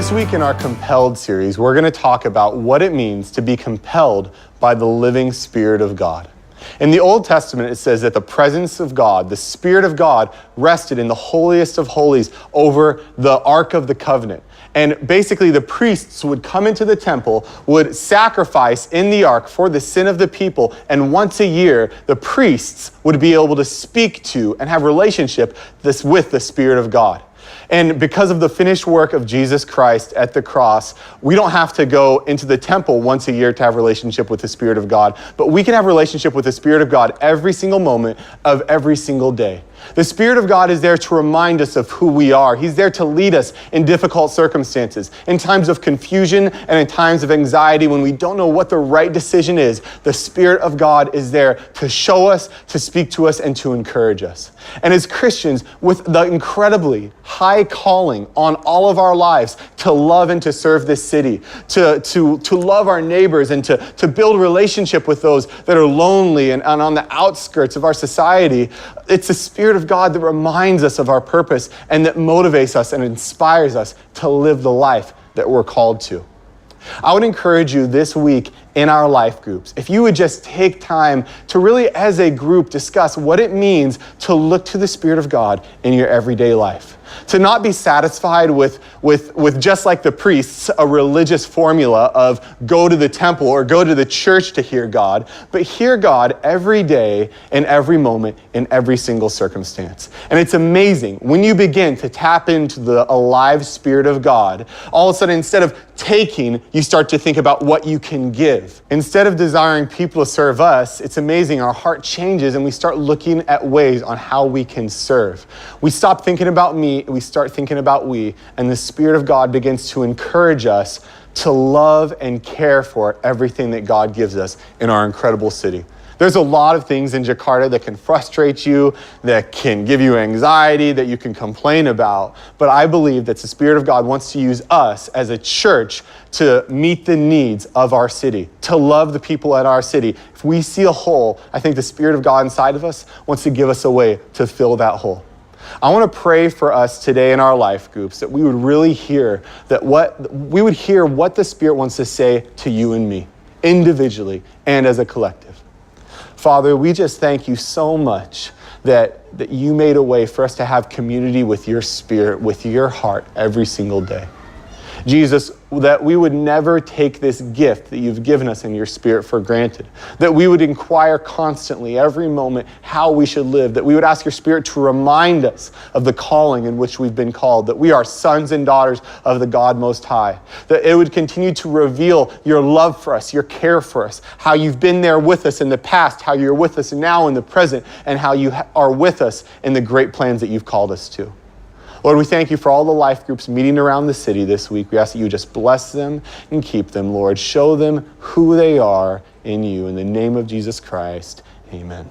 This week in our Compelled series, we're going to talk about what it means to be compelled by the living Spirit of God. In the Old Testament, it says that the presence of God, the Spirit of God, rested in the holiest of holies over the Ark of the Covenant. And basically, the priests would come into the temple, would sacrifice in the ark for the sin of the people, and once a year, the priests would be able to speak to and have relationship with the Spirit of God. And because of the finished work of Jesus Christ at the cross, we don't have to go into the temple once a year to have a relationship with the Spirit of God, but we can have a relationship with the Spirit of God every single moment of every single day. The Spirit of God is there to remind us of who we are. He's there to lead us in difficult circumstances, in times of confusion and in times of anxiety when we don't know what the right decision is. The Spirit of God is there to show us, to speak to us, and to encourage us. And as Christians, with the incredibly high calling on all of our lives to love and to serve this city, to love our neighbors and to build relationship with those that are lonely and on the outskirts of our society, it's the Spirit of God that reminds us of our purpose and that motivates us and inspires us to live the life that we're called to. I would encourage you this week in our life groups, if you would just take time to really, as a group, discuss what it means to look to the Spirit of God in your everyday life. To not be satisfied with just like the priests, a religious formula of go to the temple or go to the church to hear God, but hear God every day, in every moment, in every single circumstance. And it's amazing when you begin to tap into the alive Spirit of God, all of a sudden, instead of taking, you start to think about what you can give. Instead of desiring people to serve us, it's amazing, our heart changes and we start looking at ways on how we can serve. We stop thinking about me, we start thinking about we, and the Spirit of God begins to encourage us to love and care for everything that God gives us in our incredible city. There's a lot of things in Jakarta that can frustrate you, that can give you anxiety, that you can complain about. But I believe that the Spirit of God wants to use us as a church to meet the needs of our city, to love the people at our city. If we see a hole, I think the Spirit of God inside of us wants to give us a way to fill that hole. I want to pray for us today in our life groups that we would really hear what the Spirit wants to say to you and me, individually and as a collective. Father, we just thank you so much that you made a way for us to have community with your Spirit, with your heart every single day. Jesus, that we would never take this gift that you've given us in your Spirit for granted, that we would inquire constantly, every moment, how we should live, that we would ask your Spirit to remind us of the calling in which we've been called, that we are sons and daughters of the God Most High, that it would continue to reveal your love for us, your care for us, how you've been there with us in the past, how you're with us now in the present, and how you are with us in the great plans that you've called us to. Lord, we thank you for all the life groups meeting around the city this week. We ask that you just bless them and keep them, Lord. Show them who they are in you. In the name of Jesus Christ, amen.